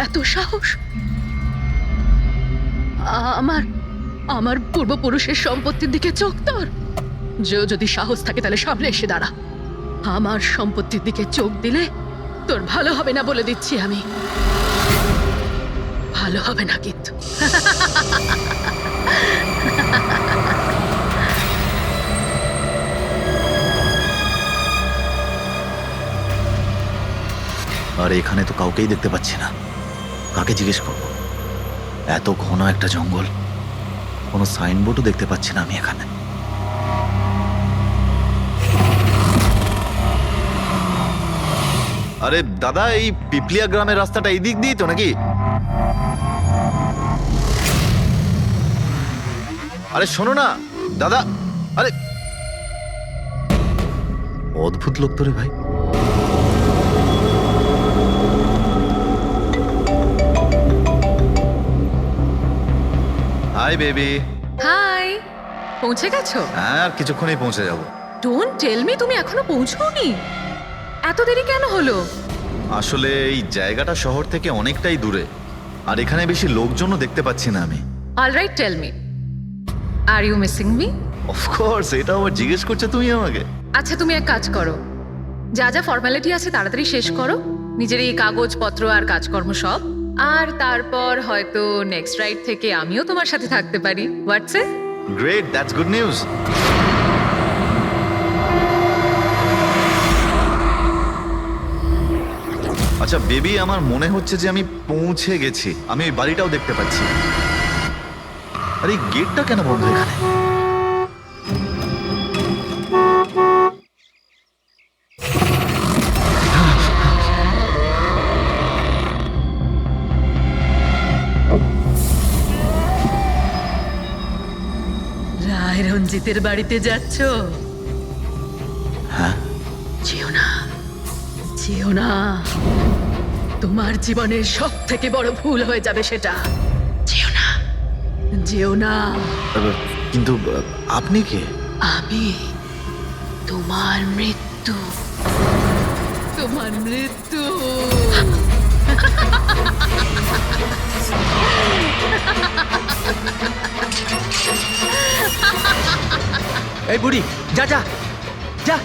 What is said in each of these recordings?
এত সাহস! আমার আমার পূর্বপুরুষের সম্পত্তির দিকে চোখ তোর। যদি সাহস থাকে তাহলে সামনে এসে দাঁড়া। আমার সম্পত্তির দিকে চোখ দিলে তোর ভালো হবে না বলে দিচ্ছি আমি। ভালো হবে না কিন্তু। আর এখানে তো কাউকেই দেখতে পাচ্ছি না, কাকে জিজ্ঞেস করব? এত ঘন একটা জঙ্গল, কোনো সাইনবোর্ডও দেখতে পাচ্ছি না আমি এখানে। আরে দাদা, এই পিপলিয়া গ্রামের রাস্তাটা এই দিক দিয়ে তো নাকি? আরে শোনো না দাদা, আরে অদ্ভুত লোক তো রে ভাই। Hi baby. হাই, পৌঁছে গেছো? হ্যাঁ, আর কিছুক্ষণেই পৌঁছে যাব। ডোন্ট টেল মি তুমি এখনো পৌঁছোনি। এত দেরি কেন হলো? আসলে এই জায়গাটা শহর থেকে অনেকটাই দূরে, আর এখানে বেশি লোকজনও দেখতে পাচ্ছি না আমি। Alright, tell me, are you missing me? Of course, এটা আবার জিজ্ঞেস করছো তুমি আমাকে? আচ্ছা, তুমি এক কাজ করো, যা যা ফর্মালিটি আছে তাড়াতাড়ি শেষ করো, নিজের এই কাগজপত্র আর কাজকর্ম সব, আর তারপর হয়তো নেক্সট রাইড থেকে আমিও তোমার সাথে থাকতে পারি। WhatsApp? Great, that's good news. আচ্ছা বেবি, আমার মনে হচ্ছে যে আমি পৌঁছে গেছি। আমি ওই বাড়িটাও দেখতে পাচ্ছি। আরে এই গেটটা কেন বন্ধ এখানে? রায় রঞ্জিতের বাড়িতে যাচ্ছ? হ্যাঁ। যেও না, যেও না, তোমার জীবনের সব থেকে বড় ভুল হয়ে যাবে সেটা। যেও না, যেও না। কিন্তু আপনি কে? আমি তোমার মৃত্যু, তোমার মৃত্যু। এই বুড়ি, যা যা যা।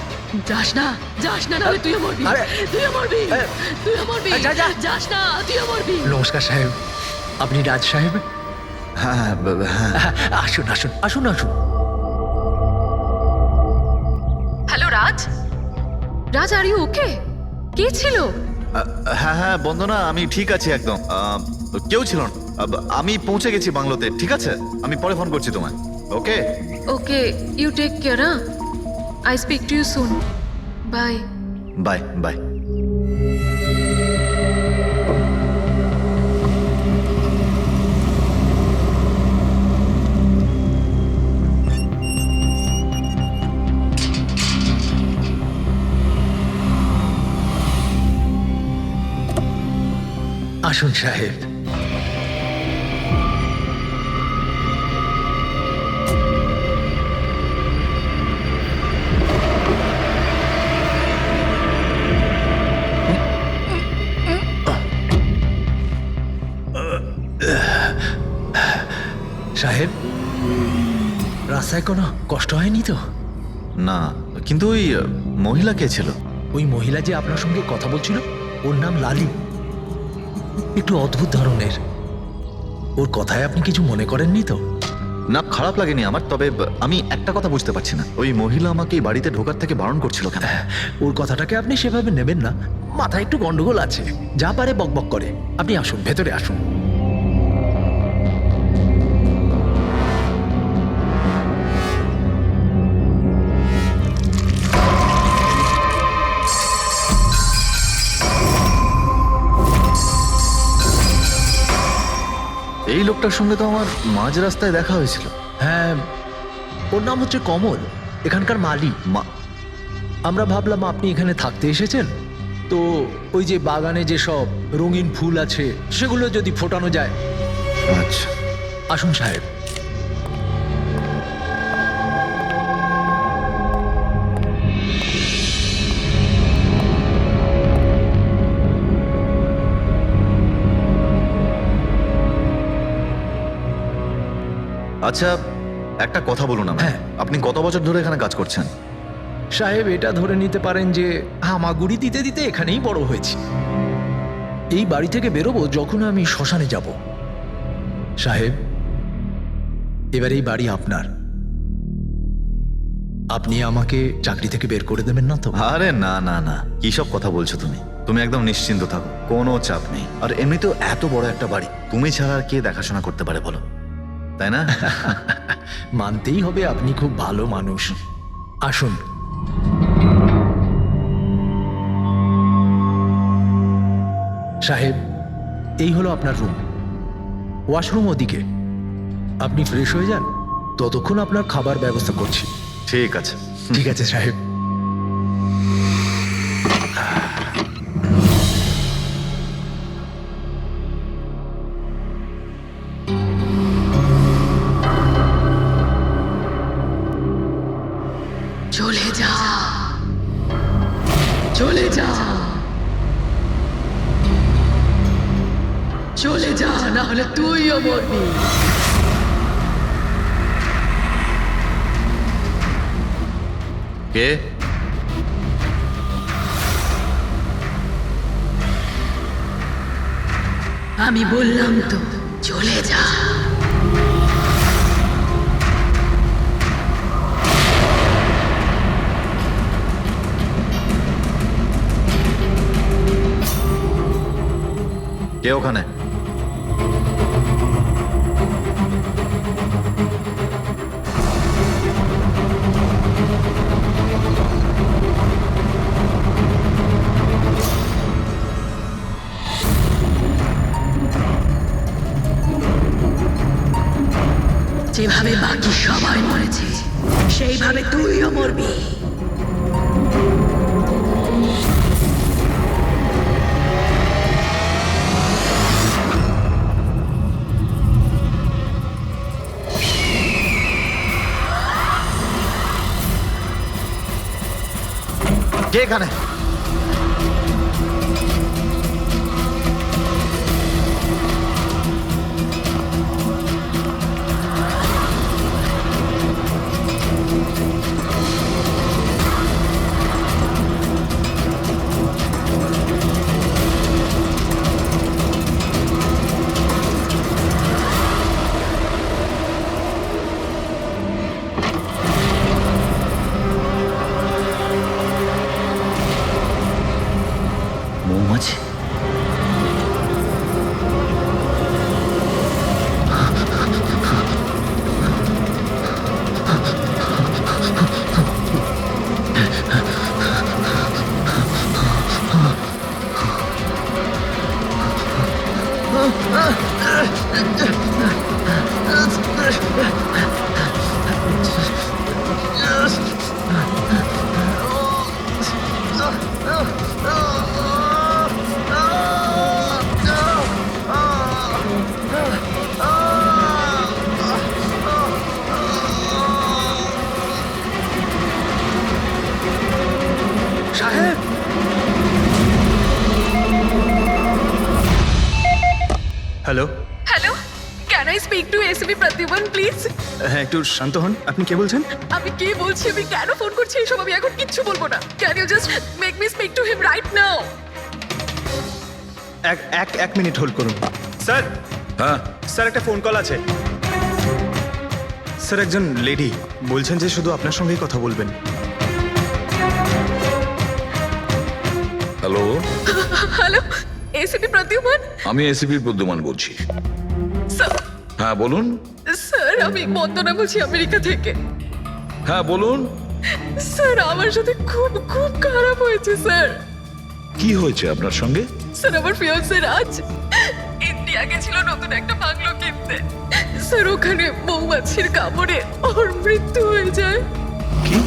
যাস না, যাস না, নাহলে তুইও মরবি। আরে, তুইও মরবি, এ, তুইও মরবি। যা, যা। যাস না, তুইও মরবি। নমস্কার সাহেব, আপনি রাজ সাহেব? হ্যাঁ হ্যাঁ হ্যাঁ। আসুন আসুন আসুন আসুন। Hello Raj, Raj, are you okay? কে ছিল? হ্যাঁ হ্যাঁ বন্দনা, আমি ঠিক আছি একদম। কেউ ছিল না। আমি পৌঁছে গেছি বাংলোতে। ঠিক আছে, আমি পরে ফোন করছি তোমায়। Okay okay, you take care. I speak to you soon. Bye. Bye bye. আসুন সাহেব। সাহেব, রাস্তায় কোনো কষ্ট হয়নি তো? না, কিন্তু ওই মহিলা কে ছিল? ওই মহিলা যে আপনার সঙ্গে কথা বলছিল, ওর নাম লালি। একটু অদ্ভুত ধরনের। ওর কথায় আপনি কিছু মনে করেননি তো? না, খারাপ লাগেনি আমার। তবে আমি একটা কথা বুঝতে পারছি না, ওই মহিলা আমাকে এই বাড়িতে ঢোকার থেকে বারণ করছিল কেন? ওর কথাটাকে আপনি সেভাবে নেবেন না। মাথায় একটু গন্ডগোল আছে, যা পারে বকবক করে। আপনি আসুন, ভেতরে আসুন। এই লোকটার সঙ্গে তো আমার মাঝ রাস্তায় দেখা হয়েছিল। হ্যাঁ, ওর নাম হচ্ছে কমল, এখানকার মালি। আমরা ভাবলাম আপনি এখানে থাকতে এসেছেন, তো ওই যে বাগানে যে সব রঙিন ফুল আছে সেগুলো যদি ফোটানো যায়। আচ্ছা, আসুন সাহেব। আচ্ছা একটা কথা বলুন আমায়। হ্যাঁ। আপনি কত বছর ধরে এখানে কাজ করছেন? সাহেব, এটা ধরে নিতে পারেন যে হামাগুড়ি দিতে দিতে এখানেই বড় হয়েছি। এই বাড়ি থেকে বেরোবো যখন আমি শ্মশানে যাব। সাহেব, এবার এই বাড়ি আপনার। আপনি আমাকে চাকরি থেকে বের করে দেবেন না তো? আরে না না না, কি সব কথা বলছো তুমি? তুমি একদম নিশ্চিন্ত থাকো, কোনো চাপ নেই। আর এমনিতেও এত বড় একটা বাড়ি তুমি ছাড়া আর কে দেখাশোনা করতে পারে বলো, তাই না? মানতেই হবে আপনি খুব ভালো মানুষ। আসুন। সাহেব, এই হলো আপনার রুম। ওয়াশরুম ওদিকে। আপনি ফ্রেশ হয়ে যান, ততক্ষণ আপনার খাবার ব্যবস্থা করছি। ঠিক আছে। ঠিক আছে সাহেব। চলে যা, চলে যা, চলে যা, না হলে তুইও মরবি। কে? আমি বললাম তো চলে যা। কে ওখানে? যেভাবে বাকি সবাই মরেছে সেইভাবে তুইও মরবি। কে এখানে? মৌমাছি? সাহেব, hello. Hello, can I speak to SB Pratiman please? হ্যাঁ, একটু শান্ত হন। আপনি কে বলছেন? আমি কি বলছি, আমি কেন ফোন করছি এইসব আমি এখন কিচ্ছু বলবো না। Can you just make me speak to him right now? এক মিনিট হোল্ড করুন। স্যার, হ্যাঁ, স্যার একটা ফোন কল আছে। স্যার একজন লেডি বলছেন যে শুধু আপনার সঙ্গেই কথা বলবেন। Hello, hello, SB Pratiman? আমি এসিপি প্রদ্যুমান বলছি। স্যার, হ্যাঁ বলুন। স্যার আমি বন্দনা বলছি আমেরিকা থেকে। হ্যাঁ বলুন, স্যার আমার সাথে খুব খুব খারাপ হয়েছে স্যার। কি হয়েছে আপনার সঙ্গে? স্যার আমার ফিয়ান্সে রাজ ইন্ডিয়া গেছিল নতুন একটা বাংলো কিনতে। স্যার ওখানে মৌমাছির কামড়ে ওর মৃত্যু হয়ে যায়। কি?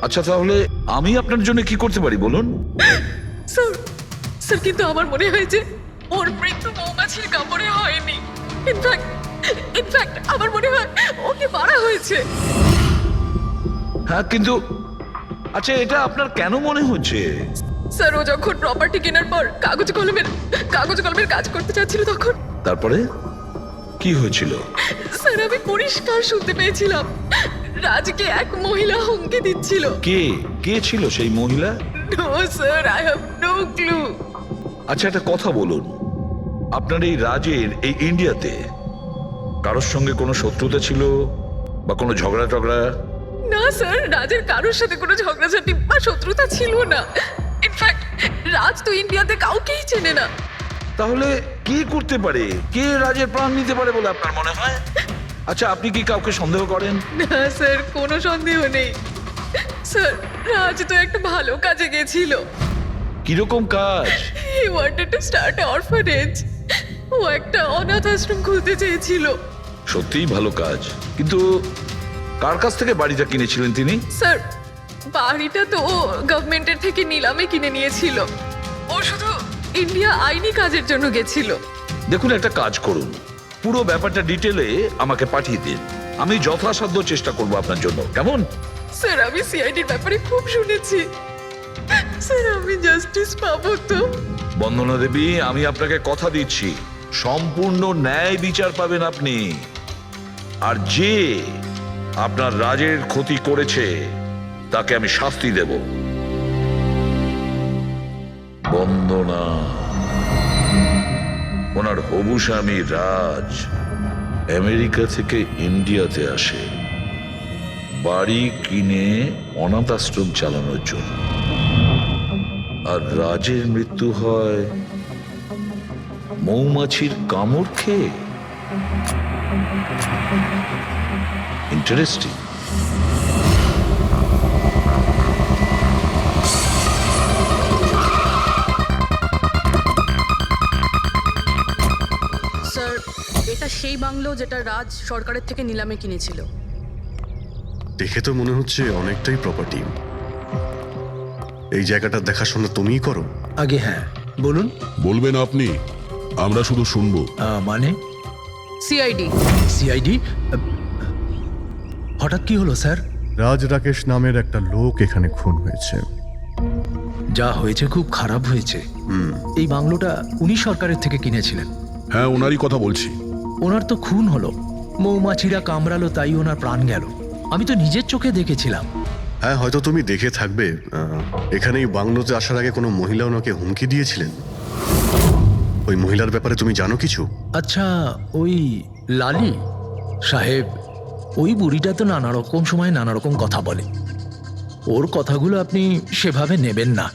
আচ্ছা তাহলে আমি আপনার জন্য কি করতে পারি বলুন? স্যার, স্যার কিন্তু আমার মনে হয় যে ওর মৃত্যু মৌমাছির কামড়ে হয়নি। ইনফ্যাক্ট আমার মনে হয় ওকে মারা হয়েছে। হ্যাঁ কিন্তু আচ্ছা এটা আপনার কেন মনে হচ্ছে? স্যার ও যখন প্রপার্টি কেনার পর কাগজ কলমের কাজ করতে চাচ্ছিল তখন তারপরে কি হয়েছিল? স্যার আমি পরিষ্কার শুনতে পেয়েছিলাম রাজকে এক মহিলা হুমকি দিচ্ছিল। কে কে ছিল সেই মহিলা? No sir, I have no clue. আচ্ছা একটা কথা বলুন, আপনার এই রাজের এই ইন্ডিয়াতে কারোর সঙ্গে কোনো শত্রুতা ছিল বা কোনো ঝগড়া টগড়া? না স্যার, রাজের কারোর সাথে কোনো ঝগড়াঝাটি বা শত্রুতা ছিল না। ইনফ্যাক্ট রাজ তো ইন্ডিয়াতে কাউকেই চেনে না। তাহলে কি করতে পারে, কে রাজের প্রাণ নিতে পারে বলে আপনার মনে হয়? আচ্ছা আপনি কি কাউকে সন্দেহ করেন? না স্যার, কোনো সন্দেহ নেই। স্যার রাজ তো একটা ভালো কাজে গেছিল। কিরকম কাজ? He wanted to start a orphanage. ও একটা অনাথ আশ্রম খুলতে চেয়েছিল। সত্যিই ভালো কাজ, কিন্তু কার কাছ থেকে বাড়িটা কিনেছিলেন তিনি? স্যার বাড়িটা তো ও গভর্নমেন্টের থেকে নিলামে কিনে নিয়েছিল। ও শুধু ইন্ডিয়া আইনি কাজের জন্য গেছিল। দেখুন একটা কাজ করুন, পুরো ব্যাপারটা ডিটেলে আমাকে পাঠিয়ে দিন, আমি যথাসাধ্য চেষ্টা করব আপনার জন্য, কেমন? স্যার আমি সিআইডির ব্যাপারে খুব শুনেছি। স্যার আমি জাস্টিস পাবো তো? বন্দনা দেবী, আমি আপনাকে কথা দিচ্ছি সম্পূর্ণ ন্যায় বিচার পাবেন আপনি। আর যে আপনার রাজের ক্ষতি করেছে তাকে আমি শাস্তি দেব। বন্দনা, ওনার হবু স্বামী রাজ আমেরিকা থেকে ইন্ডিয়াতে আসে বাড়ি কিনে অনাথ আশ্রম চালানোর জন্য, আর রাজের মৃত্যু হয় মৌমাছির কামড় খেয়ে। ইন্টারেস্টিং। স্যার এটা সেই বাংলো যেটা রাজ সরকারের থেকে নিলামে কিনেছিল। দেখে তো মনে হচ্ছে অনেকটাই প্রপার্টি। এই জায়গাটার দেখাশোনা তুমিই করো? আগে হ্যাঁ, বলুন। বলবেন আপনি, আমরা শুধু শুনবো। মানে সিআইডি। সিআইডি? হঠাৎ কি হলো স্যার? রাজ রাকেশ নামের একটা লোক এখানে খুন হয়েছে। যা হয়েছে খুব খারাপ হয়েছে। এই বাংলোটা উনি সরকারের থেকে কিনেছিলেন। হ্যাঁ, ওনারই কথা বলছি। ওনার তো খুন হলো, মৌমাছিরা কামড়ালো, তাই ওনার প্রাণ গেল। আমি তো নিজের চোখে দেখেছিলাম। হ্যাঁ, হয়তো তুমি দেখে থাকবে। এখানে এই বাংলোতে আসার আগে কোনো মহিলা ওনাকে হুমকি দিয়েছিলেন। ওই মহিলার ব্যাপারে তুমি জানো কিছু? আচ্ছা, ওই লালি সাহেব, ওই বুড়িটা তো নানা রকম সময় নানা রকম কথা বলে। ওর কথাগুলো আপনি সেভাবে নেবেন না।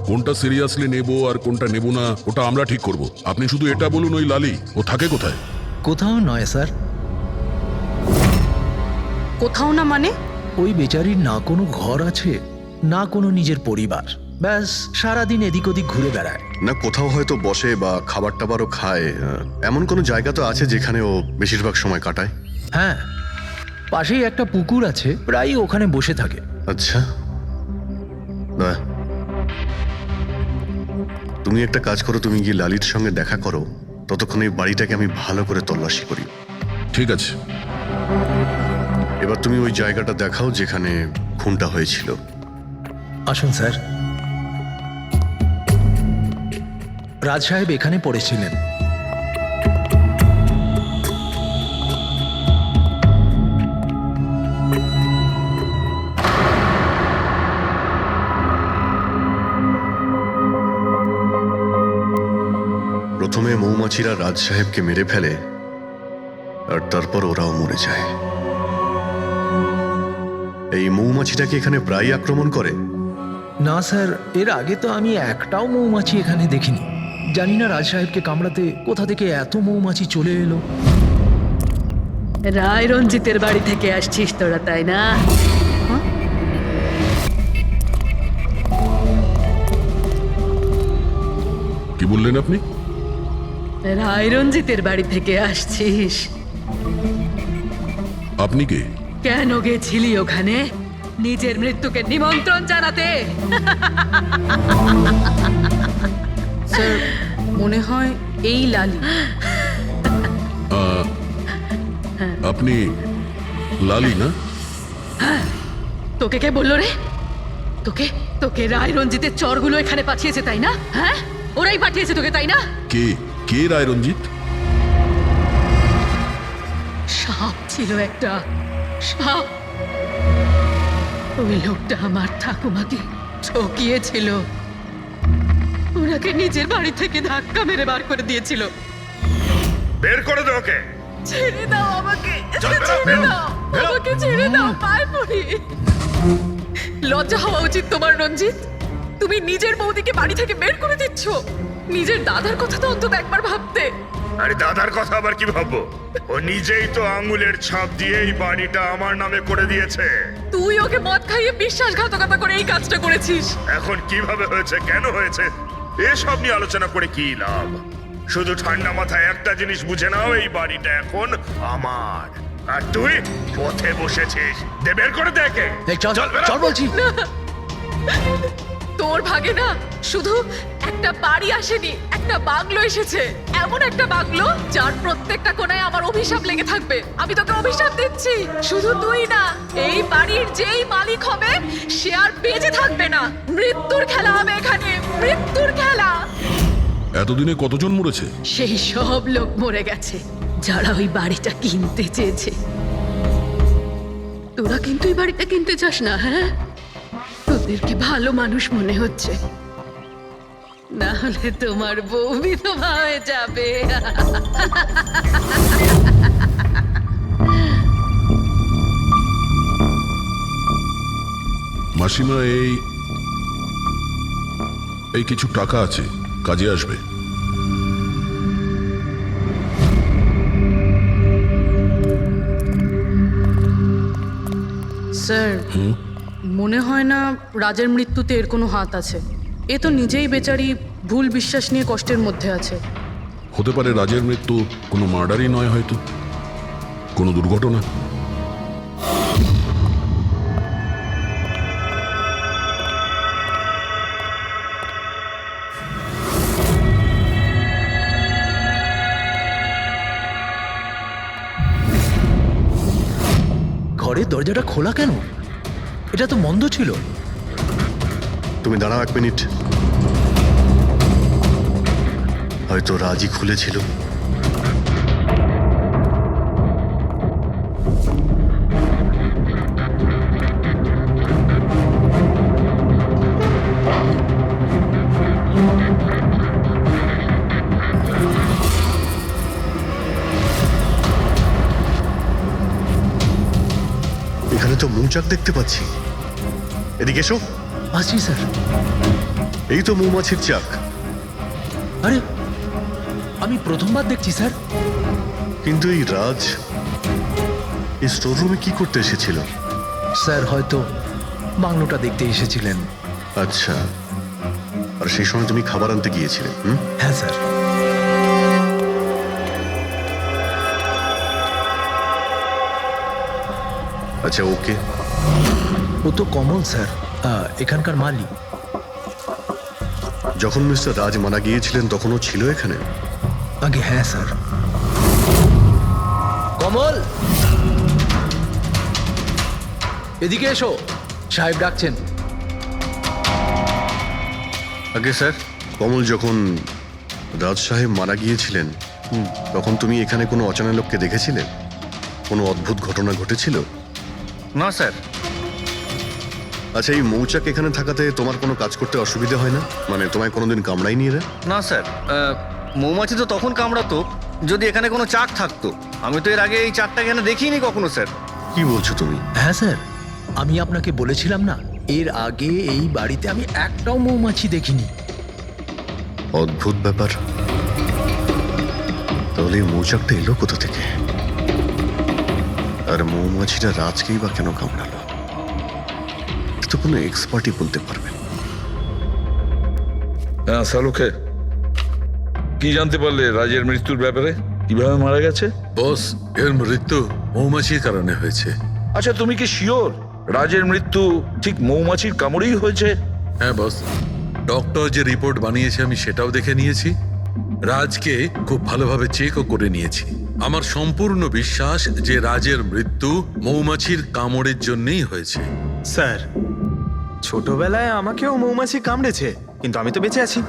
কোনটা সিরিয়াসলি নেব আর কোনটা নেব না ওটা আমরা ঠিক করব। আপনি শুধু এটা বলুন, ওই লালি ও থাকে কোথায়? কোথাও নয় স্যার। কোথাও না মানে? ওই বেচারির না কোনো ঘর আছে, না কোনো নিজের পরিবার। ব্যাস সারাদিন এদিক ওদিক ঘুরে বেড়ায়। না কোথাও হয়তো বসে বা খাবার টাবারও খায়, এমন কোনো জায়গা তো আছে যেখানে ও বেশিরভাগ সময় কাটায়? হ্যাঁ, পাশেই একটা পুকুর আছে, প্রায়ই ওখানে বসে থাকে। আচ্ছা, বাহ। তুমি একটা কাজ করো, তুমি গিয়ে লালির সঙ্গে দেখা করো। ততক্ষণ এই বাড়িটাকে আমি ভালো করে তল্লাশি করি। ঠিক আছে। এবার তুমি ওই জায়গাটা দেখাও যেখানে খুনটা হয়েছিল। আসুন স্যার। রাজ সাহেব এখানে পড়েছিলেন। প্রথমে মৌমাছিরা রাজ সাহেবকে মেরে ফেলে, আর তারপর ওরাও মরে যায়। এই মৌমাছিটাকে এখানে প্রায় আক্রমণ করে? না স্যার, এর আগে তো আমি একটাও মৌমাছি এখানে দেখিনি। জানি না রাজ সাহেবকে কামড়াতে কোথা থেকে এত মৌমাছি চলে এলো। রায় রঞ্জিতের বাড়ি থেকে আসছিস তোরা, তাই না? কি বললেন আপনি? রায় রঞ্জিতের বাড়ি থেকে আসছিস? আপনি কে? কেন গেছিলি ওখানে? নিজের মৃত্যুকে নিমন্ত্রণ জানাতে? স্যার মনে হয় এই লালি। আপনি লালি না? তোকে কে বললো রে? তোকে তোকে রায় রঞ্জিতের চরগুলো এখানে পাঠিয়েছে তাই না? হ্যাঁ, ওরাই পাঠিয়েছে তোকে তাই না? কে কে রায় রঞ্জিত? সাপ ছিল একটা সাপ। ওই লোকটা আমার ঠাকুমাকে ঠকিয়েছিল, ওনাকে নিজের বাড়ি থেকে ধাক্কা মেরে বার করে দিয়েছিল। বের করে দে ওকে। ছেড়ে দাও আমাকে, ছেড়ে দাও আমাকে, ছেড়ে দাও, পায়ে পড়ি। লজ্জা হওয়া উচিত তোমার রঞ্জিত। তুমি নিজের বৌদিকে বাড়ি থেকে বের করে দিচ্ছ। নিজের দাদার কথা তো অন্তত একবার ভাবতে। আরে দাদার কথা আবার কি ভাববো? ও নিজেই তো আঙুলের ছাপ দিয়ে এই বাড়িটা আমার নামে করে দিয়েছে। তুই ওকে মদ খাইয়ে বিশ্বাসঘাতকতা করে এই কাজটা করেছিস। এখন কিভাবে হয়েছে, কেন হয়েছে, এসব নিয়ে আলোচনা করে কি লাভ? শুধু ঠান্ডা মাথায় একটা জিনিস বুঝে নাও, এই বাড়িটা এখন আমার, আর তুই পথে বসেছিস। দে বের করে দেখে। এই চল চল বলছি। তোর ভাগে না শুধু একটা বাড়ি আসেনি, একটা বাংলো এসেছে। এমন একটা বাংলো যার প্রত্যেকটা কোণায় আমার অভিশাপ লেগে থাকবে। আমি তোকে অভিশাপ দিচ্ছি। শুধু তুই না, এই বাড়ির যেই মালিক হবে সে আর বেঁচে থাকবে না। মৃত্যুর খেলা হবে এখানে, মৃত্যুর খেলা। এতদিনে কতজন মরেছে? সেই সব লোক মরে গেছে যারা ওই বাড়িটা কিনতে চেয়েছে। তোরা কিন্তু এই বাড়িটা কিনতে চাস না, হ্যাঁ? তোদেরকে ভালো মানুষ মনে হচ্ছে, না হলে তোমার বউ বিধবা হয়ে যাবে। মাসিমা, এই কিছু টাকা আছে, কাজে আসবে। স্যার, মনে হয় না রাজের মৃত্যুতে এর কোনো হাত আছে। এ তো নিজেই বেচারি ভুল বিশ্বাস নিয়ে কষ্টের মধ্যে আছে। হতে পারে রাজের মৃত্যু কোনো মার্ডারই নয়, হয়তো কোনো দুর্ঘটনা। ঘরের দরজাটা খোলা কেন? এটা তো বন্ধ ছিল। তুমি দাঁড়াও 1 মিনিট। হয়তো রাজি খুলেছিল। এখানে তো মৌচাক দেখতে পাচ্ছি। এদিকে এসো। আসছি স্যার। এই তো মৌমাছির চাক। আরে, আমি প্রথমবার দেখছি স্যার। কিন্তু এই রাজ এই স্টোর রুমে কি করতে এসেছিল? স্যার হয়তো বাংলোটা দেখতে এসেছিলেন। আচ্ছা, আর সেই সময় তুমি খাবার আনতে গিয়েছিলে? হ্যাঁ স্যার। আচ্ছা, ওকে। ও তো কমল স্যার, এখানকার মালিক। যখন মিস্টার রাজ মারা গিয়েছিলেন তখন ও ছিল এখানে? আগে হ্যাঁ স্যার। কমল, এদিকে এসো, সাহেব ডাকছেন। আগে স্যার, কমল যখন রাজ সাহেব মারা গিয়েছিলেন তখন তুমি এখানে কোনো অচেনা লোককে দেখেছিলে? কোনো অদ্ভুত ঘটনা ঘটেছিল? না স্যার। আচ্ছা, এই মৌচাক এখানে থাকাতে তোমার কোনো কাজ করতে অসুবিধা হয় না? মানে তোমায় কোনোদিন কামড়ায়নি এরা? না স্যার, মৌমাছি তো তখন কামড়াতো যদি এখানে কোনো চাক থাকতো। আমি তো এর আগে এই চাকটা এখানে দেখিনি কখনো স্যার। কি বলছো তুমি? হ্যাঁ স্যার, আমি আপনাকে বলেছিলাম না, এর আগে এই বাড়িতে আমি একটাও মৌমাছি দেখিনি। অদ্ভুত ব্যাপার। তাহলে এই মৌচাকটা এলো কোথা থেকে? আর মৌমাছিটা রাজকেই বা কেন কামড়ালো? তো কোনো এক্সপার্টই বলতে পারবেন। হ্যাঁ সালুকে, কি জানতে পারলে রাজের মৃত্যুর ব্যাপারে? কিভাবে মারা গেছে? বস, এর মৃত্যু মৌমাছির কারণে হয়েছে। আচ্ছা, তুমি কি শিওর রাজের মৃত্যু ঠিক মৌমাছির কামড়েই হয়েছে? হ্যাঁ বস, ডক্টর যে রিপোর্ট বানিয়েছে আমি সেটাও দেখে নিয়েছি। রাজকে খুব ভালোভাবে চেকও করে নিয়েছি। আমার সম্পূর্ণ বিশ্বাস যে রাজের মৃত্যু মৌমাছির কামড়ের জন্যই হয়েছে। স্যার, ছোটবেলায় আমাকেও মৌমাছি কামড়েছে, কিন্তু আমি তো বেঁচে আছি।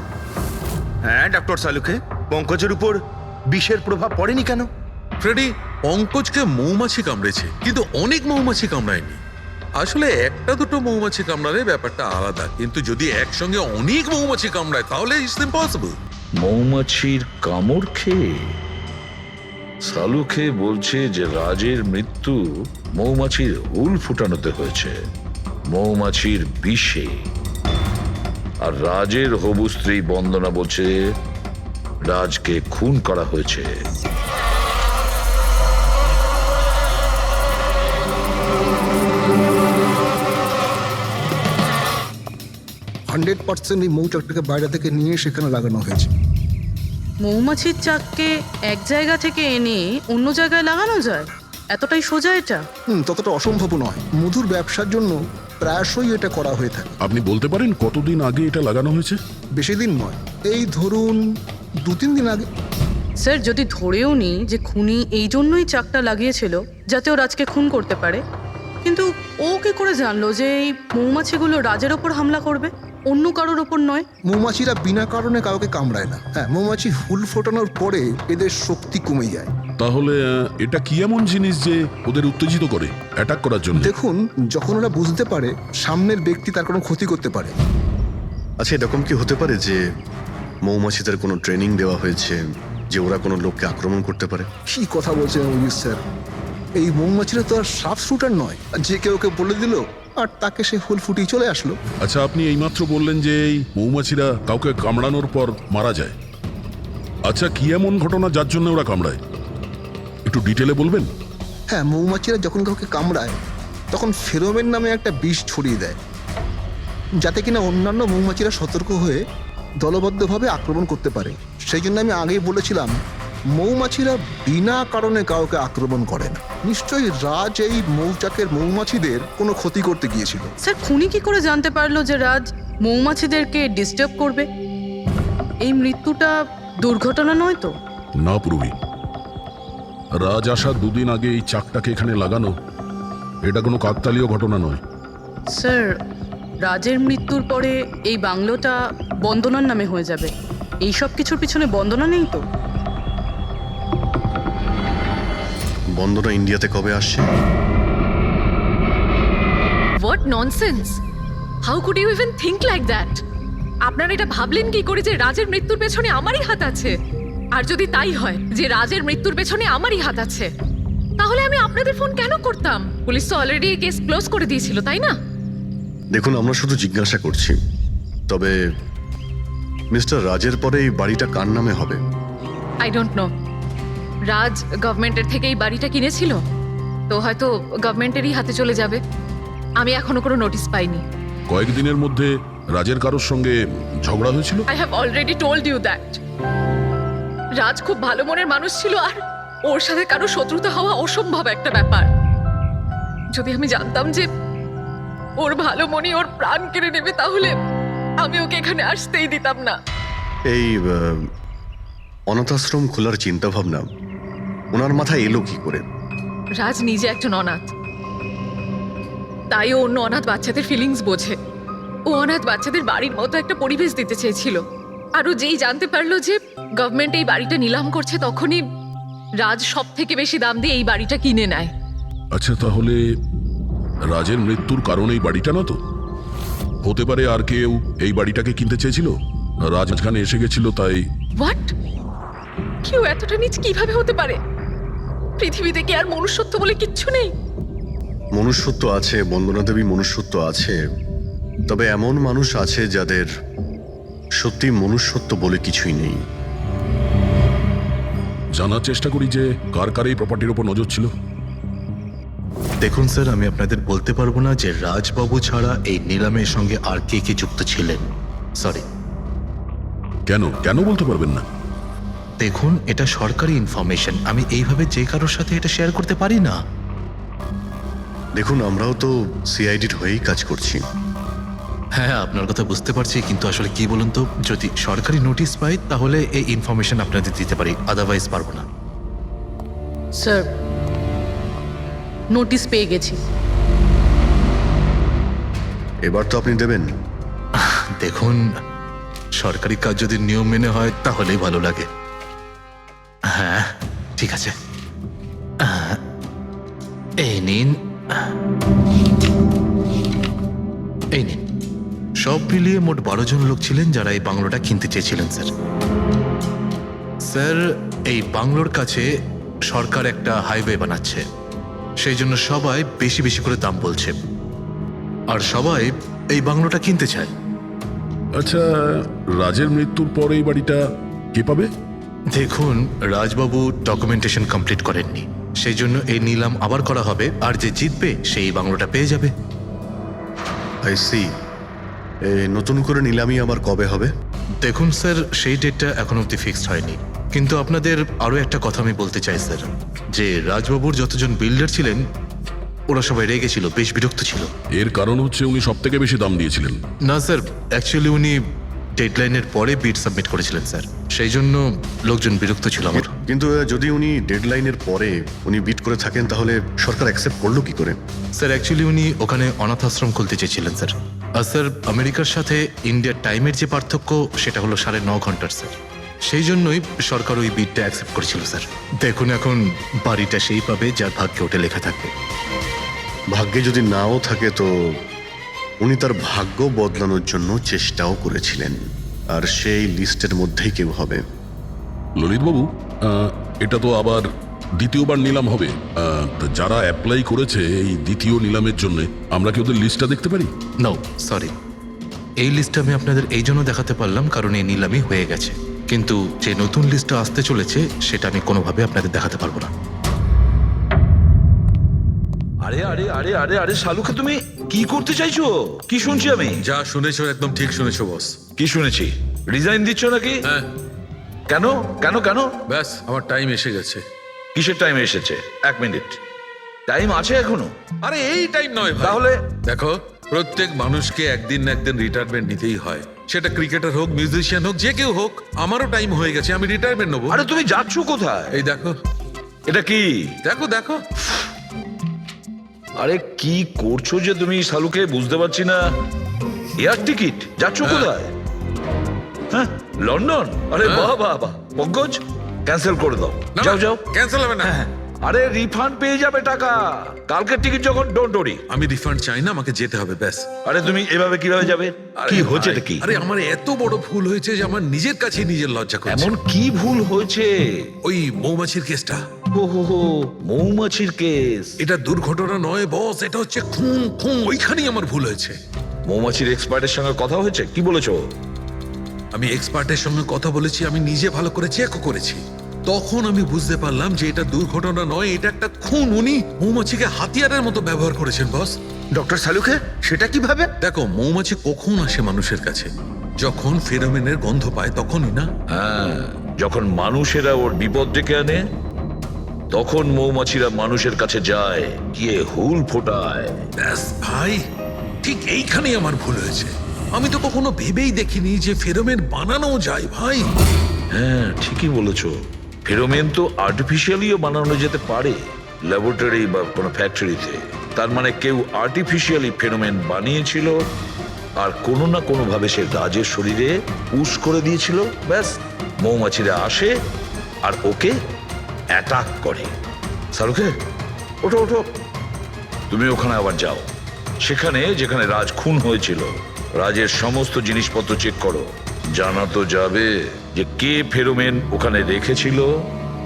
হ্যাঁ ডক্টর সালুকে, পঙ্কজের উপর বিষের প্রভাব পড়েনি কেন? লিটারেলি পঙ্কজকে মৌমাছি কামড়েছে, কিন্তু অনেক মৌমাছি কামড়ায়নি। আসলে একটা দুটো মৌমাছি কামড়ালে ব্যাপারটা আলাদা, কিন্তু যদি একসঙ্গে অনেক মৌমাছি কামড়ায় তাহলে ইটস ইম্পসিবল। মৌমাছির কামড় খেয়ে সালু খেয়ে বলছে যে রাজের মৃত্যু মৌমাছির হুল ফুটানোতে হয়েছে, মৌমাছির বিষে। আর রাজের হবু স্ত্রী বন্দনা বলছে রাজকে খুন করা হয়েছে। 100% এই মৌচাকটাকে বাইরে থেকে নিয়ে সেখানে লাগানো হয়েছে। মৌমাছির চাককে এক জায়গা থেকে এনে অন্য জায়গায় লাগানো যায়? এতটাই সোজা এটা? ততটা অসম্ভব নয়। মধুর ব্যবসার জন্য প্রায়শই এটা করা হয়ে থাকে। আপনি বলতে পারেন কতদিন আগে এটা লাগানো হয়েছে? বেশি দিন নয়, এই ধরুন 2-3 দিন আগে। স্যার, যদি ধরেও নিই যে খুনি এই জন্যই চাকটা লাগিয়েছিল যাতে ও রাজকে খুন করতে পারে, কিন্তু ও কি করে জানলো যে এই মৌমাছিগুলো রাজের ওপর হামলা করবে, অন্য কারোর ওপর নয়? মৌমাছিরা বিনা কারণে কাউকে কামড়ায় না। হ্যাঁ, মৌমাছি হুল ফোটানোর পরে এদের শক্তি কমে যায়। তাহলে এটা কি এমন জিনিস যে ওদের উত্তেজিত করে অ্যাটাক করার জন্য? দেখুন, যখন ওরা বুঝতে পারে সামনের ব্যক্তি তার কোনো ক্ষতি করতে পারে। আচ্ছা, এরকম কি হতে পারে যে মৌমাছিদের কোনো ট্রেনিং দেওয়া হয়েছে যে ওরা কোনো লোককে আক্রমণ করতে পারে? কি কথা বলছেন অভিজিৎ স্যার? এই মৌমাছিরা তো আর সাপ শুটার নয় যে কেউ বলে দিল আর তাকে সে হুল ফুটিয়ে চলে আসলো। আচ্ছা, আপনি এইমাত্র বললেন যে এই মৌমাছিরা কাউকে কামড়ানোর পর মারা যায়। আচ্ছা, কি এমন ঘটনা যার জন্য ওরা কামড়ায়, একটু ডিটেলে বলবেন? হ্যাঁ, মৌমাছিরা যখন কাউকে কামড়ায় তখন ফেরোমেন নামে একটা বিষ ছড়িয়ে দেয়, যাতে কিনা অন্যান্য মৌমাছিরা সতর্ক হয়ে দলবদ্ধভাবে আক্রমণ করতে পারে। সেই জন্য আমি আগেই বলেছিলাম মৌমাছিরা বিনা কারণে কাউকে আক্রমণ করে না। নিশ্চয়ই রাজ এই মৌচাকের মৌমাছিদের কোনো ক্ষতি করতে গিয়েছিল। স্যার, খুনি কি করে জানতে পারলো যে রাজ মৌমাছিদেরকে ডিস্টার্ব করবে? এই মৃত্যুটা দুর্ঘটনা নয় তো? না পূর্বী, রাজ আসার 2 দিন আগে এই চাকটাকে এখানে লাগানো এটা কোনো কাকতালীয় ঘটনা নয়। স্যার, রাজের মৃত্যুর পরে এই বাংলোটা বন্দনার নামে হয়ে যাবে। এই সব কিছুর পিছনে বন্দনা নেই তো? বন্দনা ইন্ডিয়াতে কবে আসছে? What nonsense! How could you even think like that? আপনারা এটা ভাবলেন কি করে যে রাজের মৃত্যুর পেছনে আমারই হাত আছে? আর যদি তাই হয় যে রাজের মৃত্যুর পেছনে আমারই হাত আছে, তাহলে আমি আপনাদের ফোন কেন করতাম? পুলিশ তো অলরেডি কেস ক্লোজ করে দিয়েছিল, তাই না? দেখুন, আমরা শুধু জিজ্ঞাসা করছি। তবে মিস্টার রাজের পরে এই বাড়িটা কার নামে হবে? I don't know. রাজ গভর্নমেন্টের থেকে এই বাড়িটা কিনেছিল, তো হয়তো গভর্নমেন্টেরই হাতে চলে যাবে। আমি এখনো কোনো নোটিশ পাইনি। কয়েকদিনের মধ্যে রাজের কারোর সঙ্গে ঝগড়া হয়েছিল? I have already told you that. Raj খুব ভালো মনের মানুষ ছিল, আর ওর সাথে কারো শত্রুতা হওয়া অসম্ভব একটা ব্যাপার। যদি আমি জানতাম যে ওর ভালো মনে ওর প্রাণ কেড়ে নেবে, তাহলে আমি ওকে এখানে আসতেই দিতাম না। এই অনাথাশ্রম খোলার চিন্তা ভাবনা ওনার মাথায় এলো কি করে? রাজ নিজে একজন অনাথ, তাই ও অন্য অনাথ বাচ্চাদের ফিলিংস বোঝে। ও অনাথ বাচ্চাদের বাড়ির মতো একটা পরিবেশ দিতে চেয়েছিল। আর ও যেই জানতে পারলো যে গভর্নমেন্ট এই বাড়িটা নিলাম করছে, তখনই রাজ সব থেকে বেশি দাম দিয়ে এই বাড়িটা কিনে নেয়। আচ্ছা, তাহলে রাজের মৃত্যুর কারণ এই বাড়িটা না তো? হতে পারে আর কেউ এই বাড়িটাকে কিনতে চেয়েছিল, রাজ এখানে এসে গেছিল তাই। হোয়াট? কেউ এতটা নিচ কিভাবে হতে পারে? পৃথিবীতে কি আর মনুষ্যত্ব বলে কিচ্ছু নেই? মনুষ্যত্ব আছে, বন্দনা দেবী, মনুষ্যত্ব আছে। তবে এমন মানুষ আছে যাদের সত্যি মনুষ্যত্ব বলে কিছুই নেই। জানার চেষ্টা করি যে কার কার এই প্রপার্টির উপর নজর ছিল। দেখুন স্যার, আমি আপনাদের বলতে পারবো না যে রাজবাবু ছাড়া এই নিলামের সঙ্গে আর কে কে যুক্ত ছিলেন। সরি। কেন কেন বলতে পারবেন না? দেখুন, এটা সরকারি ইনফরমেশন, আমি এইভাবে যে কারোর সাথে এটা শেয়ার করতে পারি না। দেখুন, আমরাও তো সিআইডির হয়েই কাজ করছি। হ্যাঁ, আপনার কথা বুঝতে পারছি, কিন্তু আসলে কি বলুন তো, যদি সরকারি নোটিশ পাই তাহলে এই ইনফরমেশন আপনাদের দিতে পারি, আদারওয়াইজ পারবো না। স্যার, নোটিশ পেয়ে গেছি। এবার তো আপনি দেবেন। দেখুন, সরকারি কাজ যদি নিয়ম মেনে হয় তাহলেই ভালো লাগে। হ্যাঁ, ঠিক আছে। এই নিন, এই নিন। সব মিলিয়ে মোট 12 জন লোক ছিলেন যারা এই বাংলোটা কিনতে চেয়েছিলেন স্যার। স্যার, এই বাংলোর কাছে সরকার একটা হাইওয়ে বানাচ্ছে, সেই জন্য সবাই বেশি বেশি করে দাম বলছে, আর সবাই এই বাংলোটা কিনতে চায়। আচ্ছা, রাজের মৃত্যুর পর এই বাড়িটা কে পাবে? দেখুন, রাজবাবু ডকুমেন্টেশন কমপ্লিট করেননি, সেই জন্য এই নিলাম আবার করা হবে, আর যে জিতবে সেই বাংলোটা পেয়ে যাবে। I see. নতুন করে নিলামি আবার কবে হবে? দেখুন স্যার, সেই ডেটটা এখন অবধি ফিক্সড হয়নি, কিন্তু আপনাদের আরও একটা কথা আমি বলতে চাই স্যার, যে রাজবাবুর যতজন বিল্ডার ছিলেন ওরা সবাই রেগে ছিল, বেশ বিরক্ত ছিল। এর কারণ হচ্ছে উনি সব থেকে বেশি দাম দিয়েছিলেন। না স্যার, অ্যাকচুয়ালি উনি ডেডলাইনের পরে বিড সাবমিট করেছিলেন স্যার, সেই জন্য লোকজন বিরক্ত ছিল আমার। কিন্তু যদি উনি ডেডলাইনের পরে উনি বিট করে থাকেন তাহলে সরকার অ্যাকসেপ্ট করলো কি করে? স্যার, অ্যাকচুয়ালি উনি ওখানে অনাথ আশ্রম খুলতে চেয়েছিলেন স্যার। আর স্যার, আমেরিকার সাথে ইন্ডিয়ার টাইমের যে পার্থক্য সেটা হলো 9.5 ঘন্টার স্যার, সেই জন্যই সরকার ওই বিডটা অ্যাকসেপ্ট করেছিল স্যার। দেখুন, এখন বাড়িটা সেই পাবে যার ভাগ্যে ওটা লেখা থাকবে। ভাগ্যে যদি নাও থাকে তো উনি তার ভাগ্য বদলানোর জন্য চেষ্টাও করেছিলেন, আর সেই লিস্টের মধ্যেই কেউ হবে। ললিতবাবু, এটা তো আবার দ্বিতীয়বার নিলাম হবে। তা যারা অ্যাপ্লাই করেছে এই দ্বিতীয় নিলামের জন্য, আমরা কি ওদের লিস্টটা দেখতে পারি? নো সরি, এই লিস্টটা আমি আপনাদের এই জন্য দেখাতে পারলাম কারণ এই নিলামই হয়ে গেছে, কিন্তু যে নতুন লিস্টটা আসতে চলেছে সেটা আমি কোনোভাবে আপনাদের দেখাতে পারবো না। আরে আরে আরে আরে আরে শালুকে, তুমি কি করতে চাইছো? কি শুনছি আমি? যা শুনেছো একদম ঠিক শুনেছো বস। কি শুনেছি? রিজাইন দিচ্ছ নাকি? হ্যাঁ। কেন কেন কেন? ব্যাস, আমার টাইম এসে গেছে। কিসের টাইম এসেছে? 1 মিনিট টাইম আছে এখনো? আরে এই টাইম নয় ভাই। তাহলে দেখো, প্রত্যেক মানুষকে একদিন না একদিন রিটায়ারমেন্ট নিতেই হয়, সেটা ক্রিকেটার হোক, মিউজিশিয়ান হোক, যে কেউ হোক। আমারও টাইম হয়ে গেছে, আমি রিটায়ারমেন্ট নেবো। আরে তুমি যাচ্ছ কোথায়? এই দেখো, এটা কি? দেখো দেখো। আরে কি করছো যে তুমি শালুকে, বুঝতে পারছি না। এয়ার টিকিট, যাচ্ছ কোথায়? হ্যাঁ, লন্ডন? আরে বাহ বাহ বাহ, পঙ্কজ ক্যান্সেল করে দাও, যাও যাও। ক্যান্সেল হবে না। আরে রিফান্ড পেয়ে যাবে টাকা, কালকের টিকিট যখন, ডোন্ট ওরি। আমি রিফান্ড চাই না, আমাকে যেতে হবে ব্যাস। আরে তুমি এভাবে কিভাবে যাবে? কি হচ্ছে এটা কি? আরে আমার এত বড় ভুল হয়েছে যে আমার নিজের কাছে নিজের লজ্জা করছে। এমন কি ভুল হয়েছে? ওই মৌমাছির কেসটা। ও হো হো, মৌমাছির কেস। এটা দুর্ঘটনা নয় বস, এটা হচ্ছে খুন। খুন, ওইখানেই আমার ভুল হয়েছে। মৌমাছির এক্সপার্টের সঙ্গে কথা হয়েছে? কি বলেছো? আমি এক্সপার্টের সঙ্গে কথা বলেছি, আমি নিজে ভালো করে চেকও করেছি। তখন আমি বুঝতে পারলাম যে এটা দুর্ঘটনা নয়, এটা একটা খুন। উনি মৌমাছিকে হাতিয়ারের মতো ব্যবহার করেছেন বস। ডক্টর শালুকে, সেটা কিভাবে? দেখো, মৌমাছি কখন আসে মানুষের কাছে? যখন ফেরোমেনের গন্ধ পায় তখনই না? হ্যাঁ, যখন মানুষেরা ওর বিপদ ডেকে আনে তখন মৌমাছিরা মানুষের কাছে যায়, গিয়ে হুল ফোটায়। ব্যাস ভাই, ঠিক এইখানেই আমার ভুল হয়েছে। আমি তো কখনো ভেবেই দেখিনি যে ফেরোমেন বানানো যায় ভাই। হ্যাঁ, ঠিকই বলেছো। ফেরোমেন তো আর্টিফিশিয়ালিও বানানো যেতে পারে, ল্যাবরেটরি বা কোনো ফ্যাক্টরিতে। তার মানে কেউ আর্টিফিশিয়ালি ফেরোমেন বানিয়েছিল, আর কোনো না কোনো ভাবে সে রাজের শরীরে পুশ করে দিয়েছিল। ব্যাস, মৌমাছিরা আসে আর ওকে অ্যাটাক করে। শাহরুখে, ওঠো ওঠো, তুমি ওখানে আবার যাও, সেখানে যেখানে রাজ খুন হয়েছিল রাজের সমস্ত জিনিসপত্র চেক করো। জানা তো যাবে যে কে ফেরোমেন ওখানে রেখেছিল,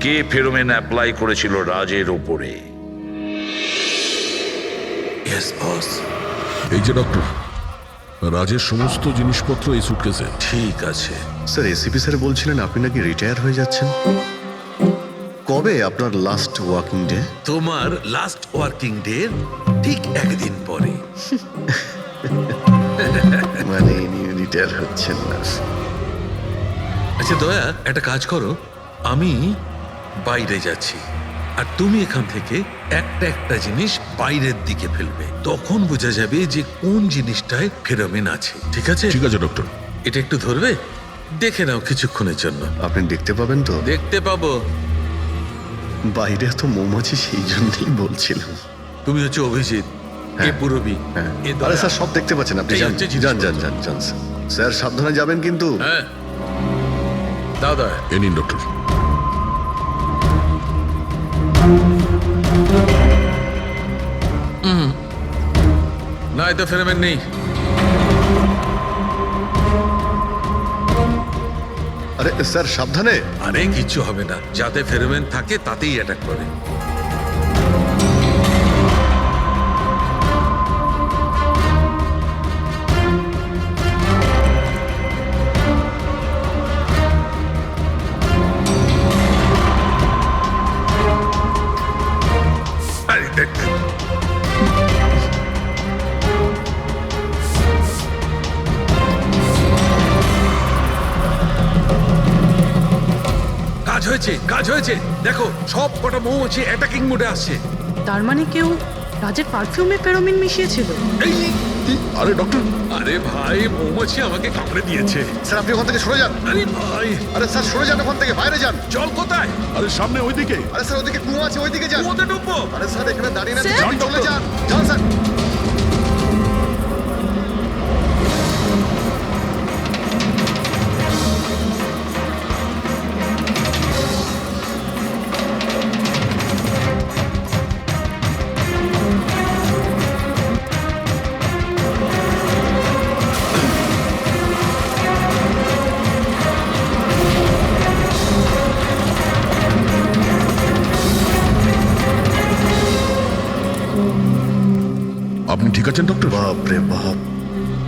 কে ফেরোমেন অ্যাপ্লাই করেছিল রাজের ওপরে। Yes boss. এই যে ডক্টর, রাজের সমস্ত জিনিসপত্র এই সুটকেসে। ঠিক আছে স্যার, এসিপি স্যার বলছিলেন আপনি নাকি রিটায়ার হয়ে যাচ্ছেন। কবে আপনার লাস্ট ওয়ার্কিং ডে? তোমার লাস্ট ওয়ার্কিং ডে ঠিক একদিন পরে। মানে ইনি রিটায়ার হচ্ছেন না? আচ্ছা দয়া, একটা কাজ করো, আমি বাইরে যাচ্ছি আর তুমি এখান থেকে একটা একটা জিনিস বাইরের দিকে ফেলবে, তখন বোঝা যাবে যে কোন জিনিসটায় ফেরোমেন আছে। ঠিক আছে? ঠিক আছে ডক্টর। এটা একটু ধরবে, দেখে নাও কিছুক্ষণের জন্য। আপনি দেখতে পাবেন তো? দেখতে পাবো। বাইরে তো মৌমাছি, সেই জন্যই বলছিলাম। তুমি হচ্ছে অভিজিৎ, এ পুরবী, হ্যাঁ। এ দয়া। আরে স্যার, সব দেখতে পাচ্ছেন আপনি। এই যান হচ্ছে যান জিনিসপত্র। যান যান যান স্যার। স্যার সাবধানে যাবেন কিন্তু। হ্যাঁ দাদা। এ নিন ডক্টর। না, এতে ফেরোমেন নেই। আরে স্যার সাবধানে। আরে কিচ্ছু হবে না, যাতে ফেরোমেন থাকে তাতেই অ্যাটাক করে। আরে দেখ, কাজ হয়েছে, কাজ হয়েছে। দেখো, সব কটা মৌমাছি অ্যাটাকিং মোডে আসছে। তার মানে কেউ রাজের পারফিউমে ফেরোমিন মিশিয়েছিল। আরে ডক্টর, আরে ভাই, মৌমাছি আমাকে কামড়ে দিয়েছে। স্যার আপনি ওখান থেকে সরে যান। আরে ভাই, আরে স্যার সরে যান ওখান থেকে, বাইরে যান। জল কোথায়? আরে সামনে ওইদিকে। আরে স্যার ওদিকে কুয়ো আছে, ওইদিকে যান। কুয়োতে ডুববো? আরে স্যার এখানে দাঁড়িয়ে না, স্যার? আপনি চলে যান। যান স্যার। আপনি ঠিক আছেন ডক্টর? বাপ রে বাপ,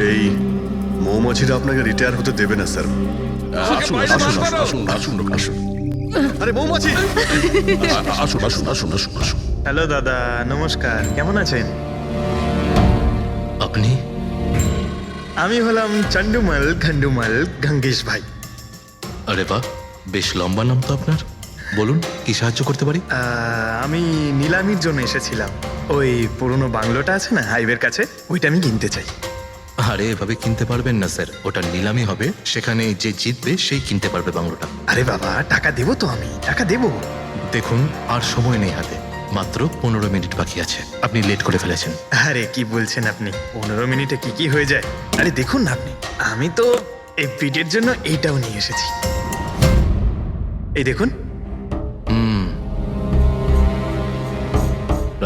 এই মৌমাছিরা আপনাকে রিটায়ার হতে দেবে না স্যার। আসুন আসুন আসুন আসুন আসুন আরে মৌমাছি! আসুন আসুন আসুন আসুন আসুন। হ্যালো দাদা, নমস্কার, কেমন আছেন? আপনি? আমি হলাম চন্ডুমাল ঘন্ডুমাল গঙ্গেশ ভাই। আরে বাহ, বেশ লম্বা নাম তো আপনার। বলুন, কি সাহায্য করতে পারি? আমি নিলামির জন্য এসেছিলাম। ওই পুরনো বাংলোটা আছে না হাইওয়ের কাছে, ওইটা আমি কিনতে চাই। আরে এভাবে কিনতে পারবেন না স্যার, ওটা নিলামি হবে, সেখানে যে জিতবে সেই কিনতে পারবে বাংলোটা। আরে বাবা, টাকা দেবো তো, আমি টাকা দেবো। দেখুন, আর সময় নেই হাতে, মাত্র 15 মিনিট বাকি আছে। আপনি লেট করে ফেলেছেন। আরে কি বলছেন আপনি, 15 মিনিটে কি কি হয়ে যায়? আরে দেখুন না আপনি, আমি তো এই বিটের জন্য এইটাও নিয়ে এসেছি। এই দেখুন।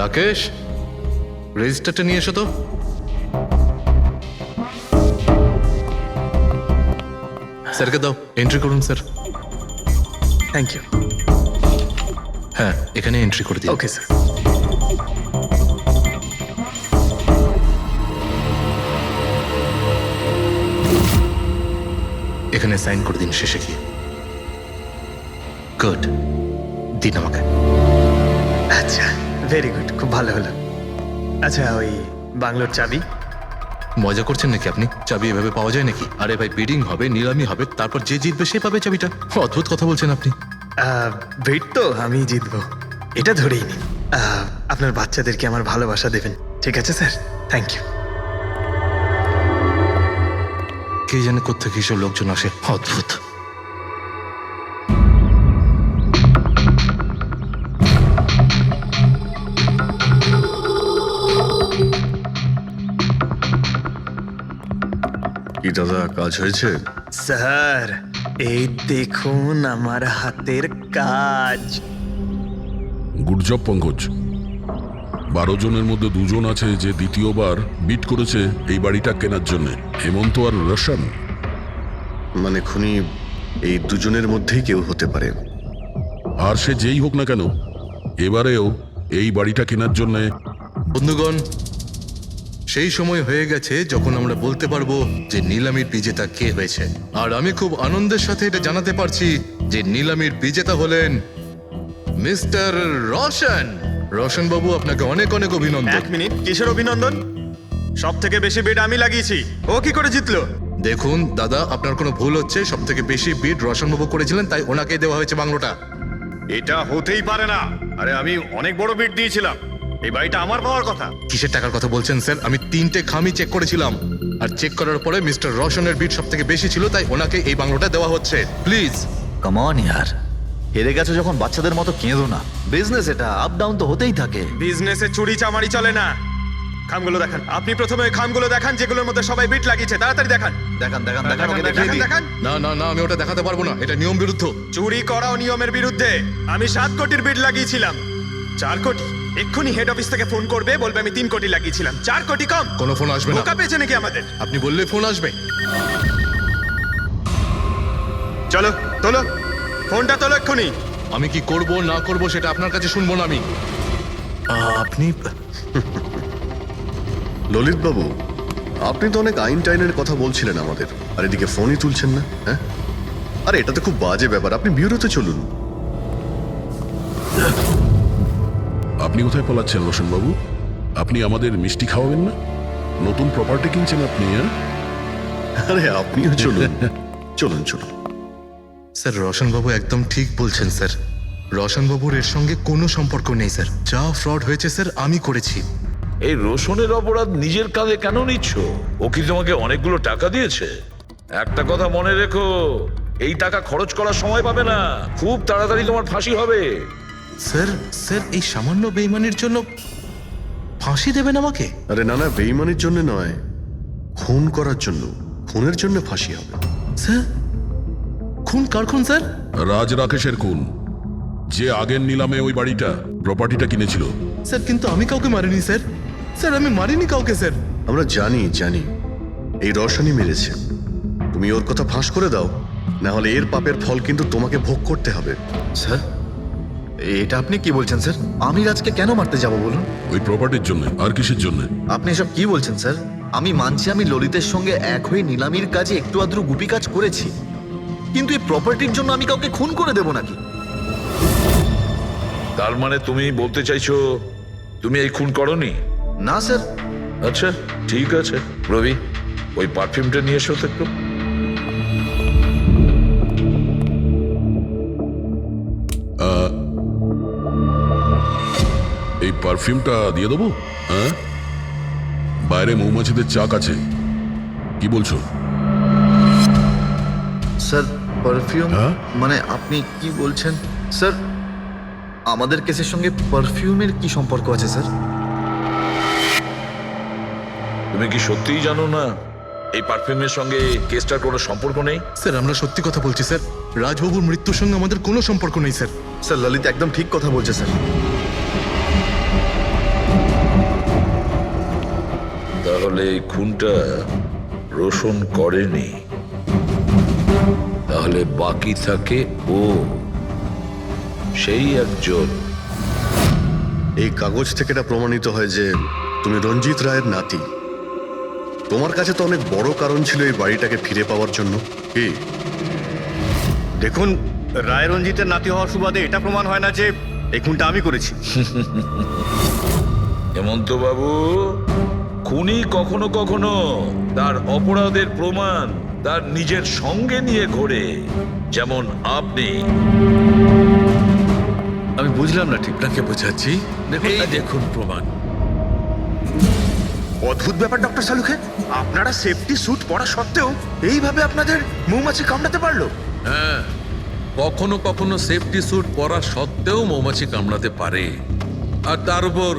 রাকেশ, রেজিস্টারটা নিয়ে এসো তো। স্যারকে দাও, এন্ট্রি করুন স্যার। Thank you. হ্যাঁ, এখানে এন্ট্রি করে দিন। Okay sir. এখানে সাইন করে দিন শেষে গিয়ে। গুড, দিন আমাকে। আচ্ছা, ভেরি গুড, খুব ভালো হলো। আচ্ছা, ওই বাংলোর চাবি? মজা করছেন নাকি আপনি? চাবি এভাবে পাওয়া যায় নাকি? আরে ভাই, বিডিং হবে, নিলামি হবে, তারপর যে জিতবে সে পাবে চাবিটা। অদ্ভুত কথা বলছেন আপনি। ভিড় তো আমি জিতবো, এটা ধরেই নিন। আপনার বাচ্চাদেরকে আমার ভালোবাসা দেবেন, ঠিক আছে স্যার? Thank you. কে জানে কোত্থেকে এসব লোকজন আসে, অদ্ভুত। কি দাদা, কাজ হয়েছে? স্যার, এই দেখুন আমার হাতের কাজ। Good job Pankaj. 12 জনের মধ্যে 2 জন আছে যে দ্বিতীয়বার বিট করেছে এই বাড়িটা কেনার জন্য, হেমন্ত আর রোশন। মানে খুনি এই দুজনের মধ্যেই কেউ হতে পারে। আর সে যেই হোক না কেন, এবারেও এই বাড়িটা কেনার জন্য। বন্ধুগণ, সেই সময় হয়ে গেছে যখন আমরা বলতে পারবো যে নিলামির বিজেতা কে হয়েছে। আর আমি খুব আনন্দের সাথে এটা জানাতে পারছি যে নিলামির বিজেতা হলেন মিস্টার রোশন। রোশন বাবু, আপনাকে অনেক অনেক অভিনন্দন। 1 মিনিট, কিসের অভিনন্দন? সব থেকে বেশি বিড আমি লাগিয়েছি, ও কি করে জিতলো? দেখুন দাদা, আপনার কোনো ভুল হচ্ছে। সব থেকে বেশি বিট রোশন বাবু করেছিলেন, তাই ওনাকেই দেওয়া হয়েছে বাংলোটা। এটা হতেই পারে না। আরে আমি অনেক বড় বিট দিয়েছিলাম, এই বাড়িটা আমার পাওয়ার কথা। কিসের টাকার কথা বলছেন স্যার? আমি 3টে খামি চেক করেছিলাম, আর চেক করার পরে মিস্টার রোশনের বিট সব থেকে বেশি ছিল, তাই ওনাকে এই বাংলোটা দেওয়া হচ্ছে। প্লিজ। কাম অন ইয়ার, হেরে গেছো যখন বাচ্চাদের মতো কেঁদো না। বিজনেস এটা, আপ ডাউন তো হতেই থাকে। বিজনেসে চুরি চামারি চলে না। খামগুলো দেখান, আপনি প্রথমে ওই খামগুলো দেখান যেগুলোর মধ্যে সবাই বিট লাগিয়েছে। তাড়াতাড়ি দেখান। দেখান দেখান দেখান, ওকে দেখিয়ে দেখান দিই। দেখান। না না না, আমি ওটা দেখাতে পারবো না, এটা নিয়ম বিরুদ্ধ। চুরি করাও নিয়মের বিরুদ্ধে। আমি 7 কোটির বিট লাগিয়েছিলাম, 4 কোটি এক্ষুনি হেড অফিস থেকে ফোন করবে, বলবে আমি 3 কোটি লাগিয়েছিলাম, 4 কোটি কম। কোনো ফোন আসবে না। বোকা পেয়েছে নাকি আমাদের? আপনি বললে ফোন আসবে। চলো তোলো, ফোনটা তোলো এক্ষুনি। আমি কি করব না করব সেটা আপনার কাছে শুনবো না আমি। আপনি ললিত বাবু, আপনি তো অনেক আইন টাইনের কথা বলছিলেন আমাদের, আর এদিকে ফোনই তুলছেন না। হ্যাঁ, আরে এটা তো খুব বাজে ব্যাপার। আপনি ব্যুরোতে চলুন। আপনি কোথায় পলাচ্ছেন রোশন বাবু? আপনি আমাদের মিষ্টি খাওয়াবেন না? নতুন প্রপার্টি কিনছেন আপনি, হ্যাঁ? আরে আপনিও চলুন। চলুন চলুন। স্যার রোশনবাবু একদম ঠিক বলছেন স্যার। রোশনবাবুর এর সঙ্গে কোনো সম্পর্ক নেই স্যার। যা ফ্রড হয়েছে স্যার আমি করেছি। এই রোশনের অপরাধ নিজের কাঁধে কেন নিচ্ছ? ও কি তোমাকে অনেকগুলো টাকা দিয়েছে? একটা কথা মনে রেখো, এই টাকা খরচ করার সময় পাবে না, খুব তাড়াতাড়ি তোমার ফাঁসি হবে। স্যার স্যার এই সামান্য বেইমানির জন্য ফাঁসি দেবেন আমাকে? আরে না না, বেইমানির জন্য নয়, খুন করার জন্য। খুনের জন্য ফাঁসি হবে। স্যার খুন কার খুন স্যার? রাজ রাকেশের খুন, যে আগের নিলামে ওই বাড়িটা প্রপার্টিটা কিনেছিল। স্যার কিন্তু আমি কাউকে মারিনি স্যার। স্যার আমি মারিনি কাউকে স্যার। আমরা জানি জানি এই রসানি মেরেছে। তুমি ওর কথা ফাঁস করে দাও, না হলে এর পাপের ফল কিন্তু তোমাকে ভোগ করতে হবে। স্যার, এটা আপনি কি বলছেন স্যার? আমি রাজকে কেন মারতে যাব বলুন? ওই প্রপার্টির জন্য। আর কিসের জন্য? আপনি এসব কি বলছেন স্যার? আমি মানছি আমি ললিতের সঙ্গে এক হয়ে নিলামির কাজে একটু আদ্র গুপি কাজ করেছি, কিন্তু এই প্রপার্টির জন্য আমি কাউকে খুন করে দেব নাকি? তার মানে তুমি বলতে চাইছো তুমি এই খুন করনি? না স্যার। আচ্ছা ঠিক আছে, রবি ওই পারফিউমটা নিয়ে এসো তো একটু। এই পারফিউমটা দিয়ে দেবো? হ্যাঁ, বাইরে মৌমাছিদের চাক আছে, কি বলছো? স্যার পারফিউম হ্যাঁ? মানে আপনি কি বলছেন স্যার? আমাদের কেসের সঙ্গে পারফিউমের কি সম্পর্ক আছে স্যার? তুমি কি সত্যিই জানো না এই পারফিউমের সঙ্গে কেসটার কোনো সম্পর্ক নেই? স্যার আমরা সত্যি কথা বলছি স্যার। রাজবাবুর মৃত্যুর সঙ্গে আমাদের কোনো সম্পর্ক নেই স্যার। স্যার ললিত একদম ঠিক কথা বলছে স্যার। তাহলে এই খুনটা রোশন করেনি, তাহলে বাকি থাকে ও, সেই একজন। এই কাগজ থেকে এটা প্রমাণিত হয় যে তুমি রঞ্জিত রায়ের নাতি। তোমার কাছে তো অনেক বড় কারণ ছিল এই বাড়িটাকে ফিরে পাওয়ার জন্য। কি? দেখুন, রায় রঞ্জিতের নাতি হওয়ার সুবাদে এটা প্রমাণ হয় না যে এই খুনটা আমি করেছি। হেমন্ত বাবু, খুনি কখনো কখনো তার অপরাধের প্রমাণ তার নিজের সঙ্গে নিয়ে ঘোরে, যেমন আপনি। আমি বুঝলাম না ঠিক। আপনাকে বোঝাচ্ছি, এই দেখুন প্রমাণ। অদ্ভুত ব্যাপার ডক্টর সালুখে, আপনারা সেফটি স্যুট পরা সত্ত্বেও এইভাবে আপনাদের মৌমাছি কামড়াতে পারলো? হ্যাঁ, কখনো কখনো সেফটি স্যুট পরা সত্ত্বেও মৌমাছি কামড়াতে পারে। আর তার উপর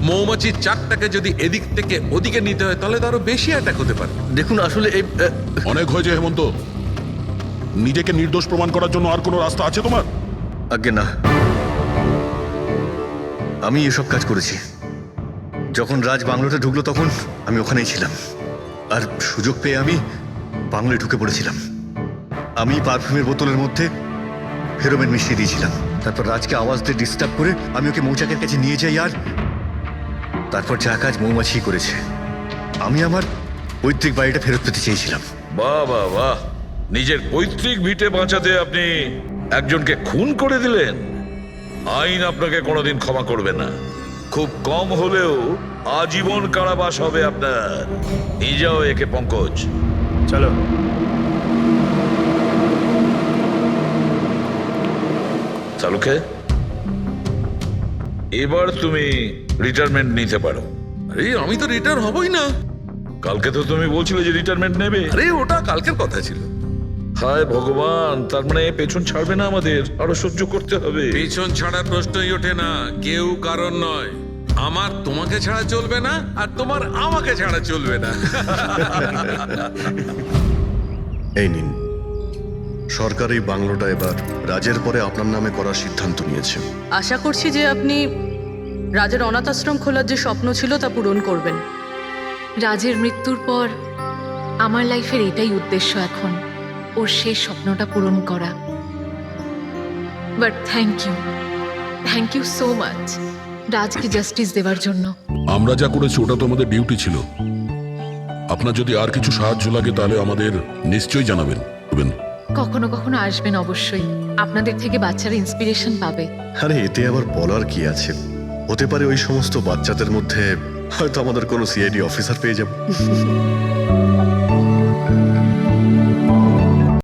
মৌমাছির চাকটাকে যদি এদিক থেকে ওদিকে নিতে হয় তাহলে তারও বেশি অ্যাটাক হতে পারে। দেখুন আসলে এই অনেক হয়েছে হেমন্ত, নিজেকে নির্দোষ প্রমাণ করার জন্য আর কোনো রাস্তা আছে তোমার? আগে না, আমি এসব কাজ করেছি। যখন রাজ বাংলোতে ঢুকলো তখন আমি ওখানেই ছিলাম, আর সুযোগ পেয়ে আমি বাংলোয় ঢুকে পড়েছিলাম। আমি পারফিউমের বোতলের মধ্যে ফেরোমেন মিশিয়ে দিয়েছিলাম। তারপর রাজকে আওয়াজ দিয়ে ডিস্টার্ব করে আমি ওকে মৌচাকের কাছে নিয়ে যাই, আর তারপর যা কাজ মৌমাছি করেছে। আমি আমার পৈতৃক বাড়িটা ফেরত পেতে চেয়েছিলাম। বাহ বাহ বাহ, নিজের পৈতৃক ভিটে বাঁচাতে আপনি একজনকে খুন করে দিলেন। আইন আপনাকে কোনোদিন ক্ষমা করবে না। খুব কম হলেও আজীবন কারাবাস হবে আপনার। নিয়ে যাও একে পঙ্কজ। চলো। চালুকে, এবার তুমি রিটায়ারমেন্ট নিতে পারো। আরে আমি তো রিটায়ার হবই না। কালকে তো তুমি বলছিলে যে রিটায়ারমেন্ট নেবে। আরে ওটা কালকের কথা ছিল। হায় ভগবান, তার মানে পেছন ছাড়বে না, আমাদের আরো সহ্য করতে হবে। পেছন ছাড়ার প্রশ্নই ওঠে না, কেউ কারণ নয়। আমার তোমাকে ছাড়া চলবে না, আর তোমার আমাকে ছাড়া চলবে না। এই নিন, সরকার এই বাংলোটা এবার রাজের পরে আপনার নামে করার সিদ্ধান্ত নিয়েছে। আশা করছি যে আপনি রাজের অনাথ আশ্রম খোলার যে স্বপ্ন ছিল তা পূরণ করবেন। রাজের মৃত্যুর পর আমার লাইফের এটাই উদ্দেশ্য এখন, ওর শেষ স্বপ্নটা পূরণ করা। But thank you so much রাজকে জাস্টিস দেওয়ার জন্য। আমরা যা করেছি ওটা তো আমাদের ডিউটি ছিল। আপনার যদি আর কিছু সাহায্য লাগে তাহলে আমাদের নিশ্চয়ই জানাবেন। কখনো কখনো আসবেন অবশ্যই, আপনাদের থেকে বাচ্চারা ইন্সপিরেশন পাবে। আরে এতে আবার বলার কি আছে, হতে পারে ওই সমস্ত বাচ্চাদের মধ্যে হয়তো আমাদের কোনো সিআইডি অফিসার পেয়ে যাব।